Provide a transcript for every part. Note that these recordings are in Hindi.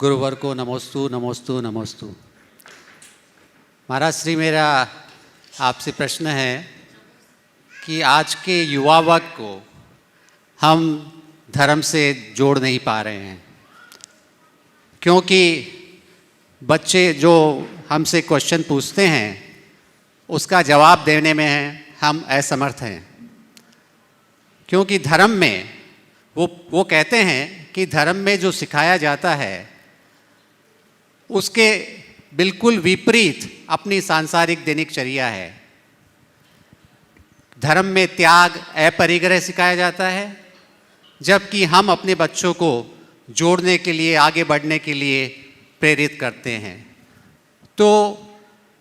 गुरुवर को नमोस्तु नमोस्तु नमोस्तु। महाराज श्री, मेरा आपसे प्रश्न है कि आज के युवा वर्ग को हम धर्म से जोड़ नहीं पा रहे हैं, क्योंकि बच्चे जो हमसे क्वेश्चन पूछते हैं उसका जवाब देने में हम असमर्थ हैं। क्योंकि धर्म में वो कहते हैं कि धर्म में जो सिखाया जाता है उसके बिल्कुल विपरीत अपनी सांसारिक दिनचर्या है। धर्म में त्याग, अपरिग्रह सिखाया जाता है, जबकि हम अपने बच्चों को जोड़ने के लिए, आगे बढ़ने के लिए प्रेरित करते हैं। तो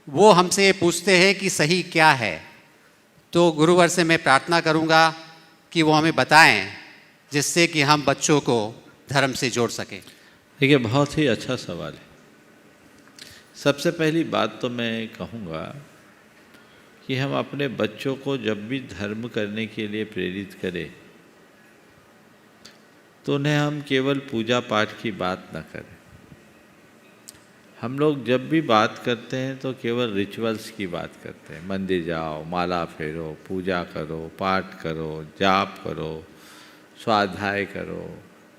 वो हमसे ये पूछते हैं कि सही क्या है। तो गुरुवर से मैं प्रार्थना करूंगा कि वो हमें बताएं, जिससे कि हम बच्चों को धर्म से जोड़ सकें। देखिए, बहुत ही अच्छा सवाल है। सबसे पहली बात तो मैं कहूँगा कि हम अपने बच्चों को जब भी धर्म करने के लिए प्रेरित करें तो उन्हें हम केवल पूजा पाठ की बात न करें। हम लोग जब भी बात करते हैं तो केवल रिचुअल्स की बात करते हैं। मंदिर जाओ, माला फेरो, पूजा करो, पाठ करो, जाप करो, स्वाध्याय करो,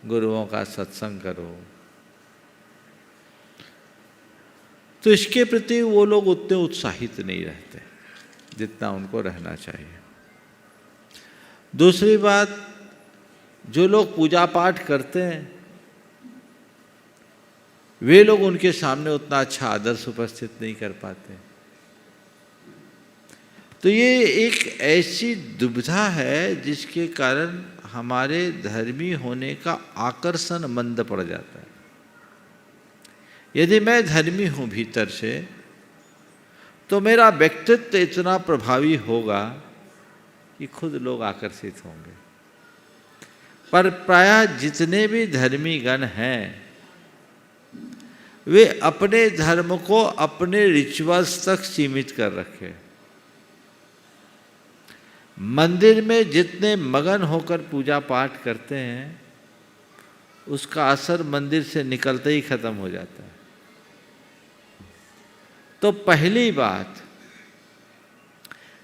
गुरुओं का सत्संग करो। तो इसके प्रति वो लोग उतने उत्साहित नहीं रहते जितना उनको रहना चाहिए। दूसरी बात, जो लोग पूजा पाठ करते हैं वे लोग उनके सामने उतना अच्छा आदर्श उपस्थित नहीं कर पाते। तो ये एक ऐसी दुविधा है जिसके कारण हमारे धर्मी होने का आकर्षण मंद पड़ जाता है। यदि मैं धर्मी हूँ भीतर से तो मेरा व्यक्तित्व इतना प्रभावी होगा कि खुद लोग आकर्षित होंगे। पर प्रायः जितने भी धर्मी गण हैं वे अपने धर्म को अपने रिचुअल्स तक सीमित कर रखे। मंदिर में जितने मगन होकर पूजा पाठ करते हैं उसका असर मंदिर से निकलते ही खत्म हो जाता है। तो पहली बात,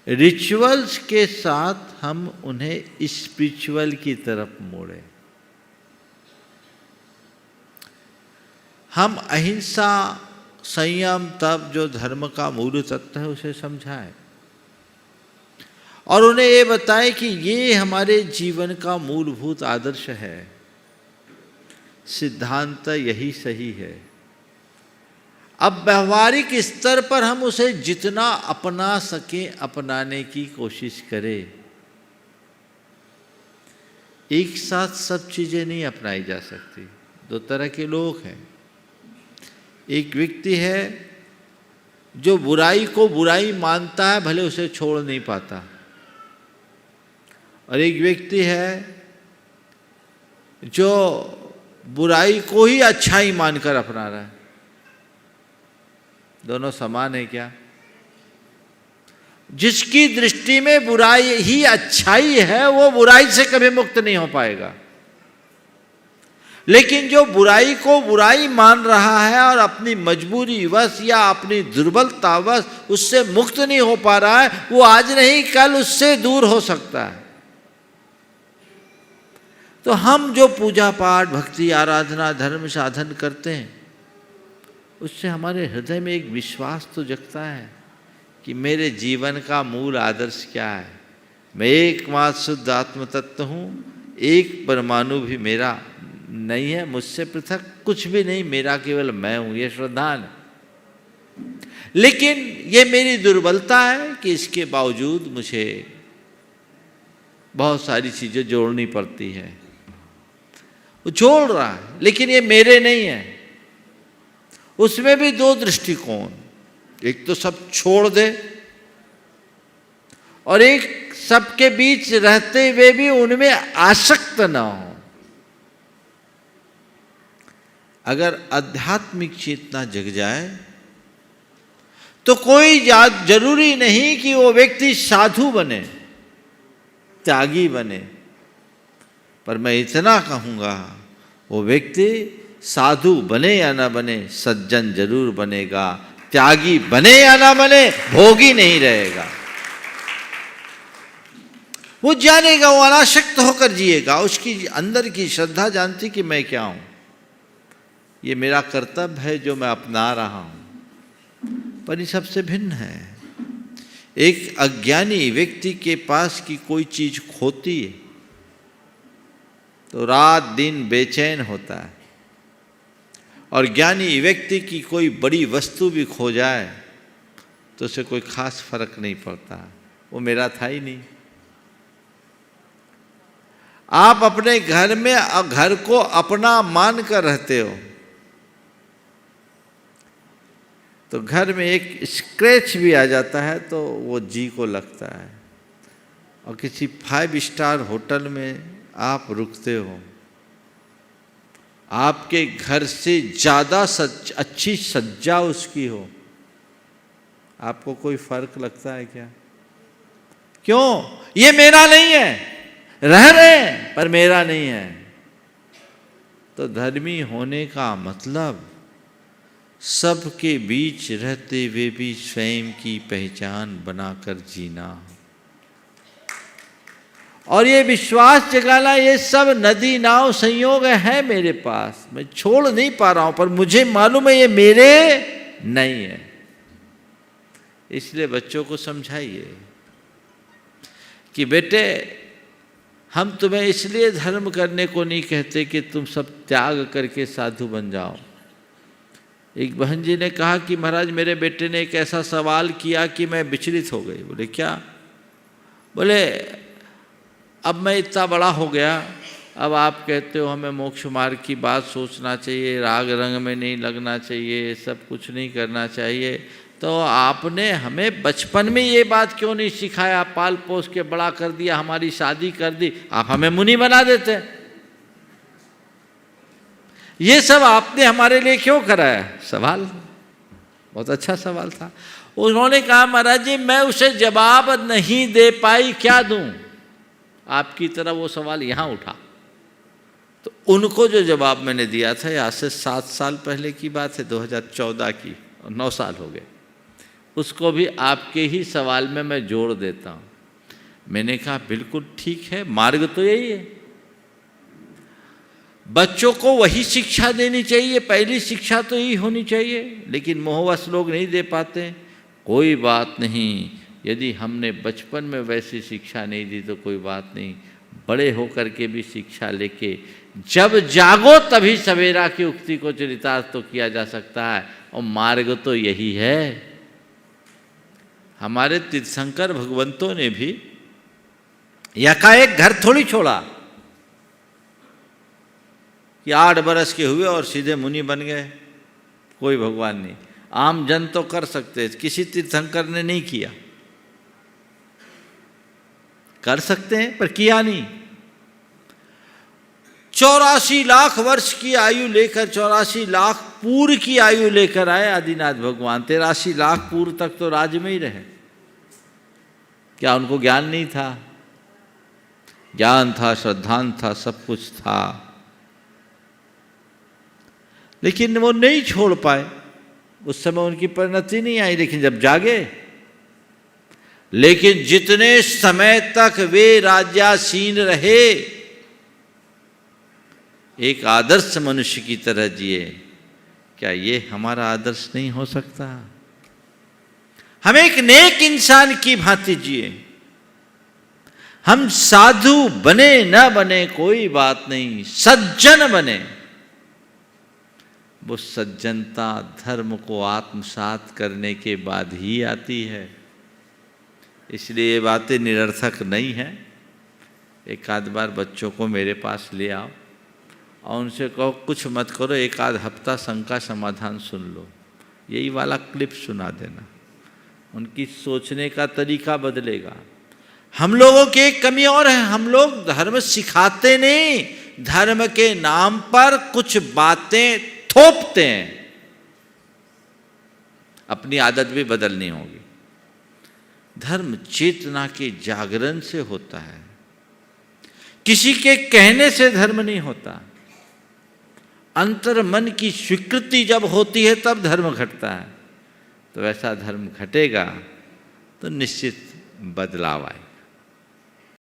रिचुअल्स के साथ हम उन्हें स्पिरिचुअल की तरफ मोड़ें। हम अहिंसा, संयम, तप जो धर्म का मूल तत्व है उसे समझाएं और उन्हें ये बताएं कि ये हमारे जीवन का मूलभूत आदर्श है, सिद्धांत यही सही है। अब व्यवहारिक स्तर पर हम उसे जितना अपना सकें अपनाने की कोशिश करें। एक साथ सब चीजें नहीं अपनाई जा सकती। दो तरह के लोग हैं। एक व्यक्ति है जो बुराई को बुराई मानता है, भले उसे छोड़ नहीं पाता, और एक व्यक्ति है जो बुराई को ही अच्छाई मानकर अपना रहा है। दोनों समान है क्या? जिसकी दृष्टि में बुराई ही अच्छाई है वो बुराई से कभी मुक्त नहीं हो पाएगा। लेकिन जो बुराई को बुराई मान रहा है और अपनी मजबूरी वश या अपनी दुर्बलता वश उससे मुक्त नहीं हो पा रहा है, वो आज नहीं कल उससे दूर हो सकता है। तो हम जो पूजा पाठ, भक्ति, आराधना, धर्म साधन करते हैं उससे हमारे हृदय में एक विश्वास तो जगता है कि मेरे जीवन का मूल आदर्श क्या है। मैं एकमात्र शुद्ध आत्म तत्व हूँ, एक परमाणु भी मेरा नहीं है, मुझसे पृथक कुछ भी नहीं, मेरा केवल मैं हूँ, ये श्रद्धान है। लेकिन ये मेरी दुर्बलता है कि इसके बावजूद मुझे बहुत सारी चीज़ें जोड़नी पड़ती है। वो जोड़ रहा है लेकिन ये मेरे नहीं है। उसमें भी दो दृष्टिकोण, एक तो सब छोड़ दे और एक सबके बीच रहते हुए भी उनमें आसक्त ना हो। अगर आध्यात्मिक चेतना जग जाए तो कोई जरूरी नहीं कि वो व्यक्ति साधु बने, त्यागी बने, पर मैं इतना कहूँगा वो व्यक्ति साधु बने या ना बने, सज्जन जरूर बनेगा। त्यागी बने या ना बने, भोगी नहीं रहेगा। वो जानेगा, वो अनासक्त होकर जिएगा। उसकी अंदर की श्रद्धा जानती कि मैं क्या हूं, ये मेरा कर्तव्य है जो मैं अपना रहा हूं। पर ये सबसे भिन्न है। एक अज्ञानी व्यक्ति के पास की कोई चीज खोती है तो रात दिन बेचैन होता है, और ज्ञानी व्यक्ति की कोई बड़ी वस्तु भी खो जाए तो उसे कोई खास फर्क नहीं पड़ता, वो मेरा था ही नहीं। आप अपने घर में घर को अपना मान कर रहते हो तो घर में एक स्क्रैच भी आ जाता है तो वो जी को लगता है। और किसी 5 स्टार होटल में आप रुकते हो, आपके घर से ज़्यादा अच्छी सज्जा उसकी हो, आपको कोई फर्क लगता है क्या? क्यों? ये मेरा नहीं है, रह रहे हैं पर मेरा नहीं है। तो धर्मी होने का मतलब सबके बीच रहते हुए भी स्वयं की पहचान बनाकर जीना, और ये विश्वास जगाना, ये सब नदी नाव संयोग है मेरे पास, मैं छोड़ नहीं पा रहा हूं, पर मुझे मालूम है ये मेरे नहीं है। इसलिए बच्चों को समझाइए कि बेटे, हम तुम्हें इसलिए धर्म करने को नहीं कहते कि तुम सब त्याग करके साधु बन जाओ। एक बहन जी ने कहा कि महाराज मेरे बेटे ने एक ऐसा सवाल किया कि मैं विचलित हो गई। बोले क्या? बोले अब मैं इतना बड़ा हो गया, अब आप कहते हो हमें मोक्ष मार्ग की बात सोचना चाहिए, राग रंग में नहीं लगना चाहिए, सब कुछ नहीं करना चाहिए, तो आपने हमें बचपन में ये बात क्यों नहीं सिखाया? पाल पोस के बड़ा कर दिया, हमारी शादी कर दी, आप हमें मुनि बना देते। ये सब आपने हमारे लिए क्यों कराया? सवाल बहुत अच्छा सवाल था। उन्होंने कहा महाराज जी मैं उसे जवाब नहीं दे पाई, क्या दूं? आपकी तरह वो सवाल यहाँ उठा तो उनको जो जवाब मैंने दिया था, आज से 7 साल पहले की बात है, 2014 की, और 9 साल हो गए, उसको भी आपके ही सवाल में मैं जोड़ देता हूँ। मैंने कहा बिल्कुल ठीक है, मार्ग तो यही है, बच्चों को वही शिक्षा देनी चाहिए, पहली शिक्षा तो यही होनी चाहिए, लेकिन मोहवश लोग नहीं दे पाते। कोई बात नहीं, यदि हमने बचपन में वैसी शिक्षा नहीं दी तो कोई बात नहीं, बड़े होकर के भी शिक्षा लेके जब जागो तभी सवेरा की उक्ति को चरितार्थ तो किया जा सकता है, और मार्ग तो यही है। हमारे तीर्थंकर भगवंतों ने भी एकाएक घर थोड़ी छोड़ा कि 8 बरस के हुए और सीधे मुनि बन गए, कोई भगवान नहीं। आम जन तो कर सकते, किसी तीर्थंकर ने नहीं किया, कर सकते हैं पर किया नहीं। 84 लाख वर्ष की आयु लेकर, 84 लाख पूर्व की आयु लेकर आए आदिनाथ भगवान। 83 लाख पूर्व तक तो राज्य में ही रहे। क्या उनको ज्ञान नहीं था? ज्ञान था, श्रद्धान था, सब कुछ था, लेकिन वो नहीं छोड़ पाए। उस समय उनकी परिणति नहीं आई, लेकिन जब जागे, लेकिन जितने समय तक वे राज्यासीन रहे एक आदर्श मनुष्य की तरह जिए। क्या ये हमारा आदर्श नहीं हो सकता? हम एक नेक इंसान की भांति जिए। हम साधु बने न बने कोई बात नहीं, सज्जन बने। वो सज्जनता धर्म को आत्मसात करने के बाद ही आती है। इसलिए ये बातें निरर्थक नहीं हैं। एक आध बार बच्चों को मेरे पास ले आओ और उनसे कहो कुछ मत करो, एक आध हफ्ता शंका समाधान सुन लो, यही वाला क्लिप सुना देना, उनकी सोचने का तरीका बदलेगा। हम लोगों की एक कमी और है, हम लोग धर्म सिखाते नहीं, धर्म के नाम पर कुछ बातें थोपते हैं। अपनी आदत भी बदलनी होगी। धर्म चेतना के जागरण से होता है, किसी के कहने से धर्म नहीं होता। अंतर मन की स्वीकृति जब होती है तब धर्म घटता है। तो वैसा धर्म घटेगा तो निश्चित बदलाव आए।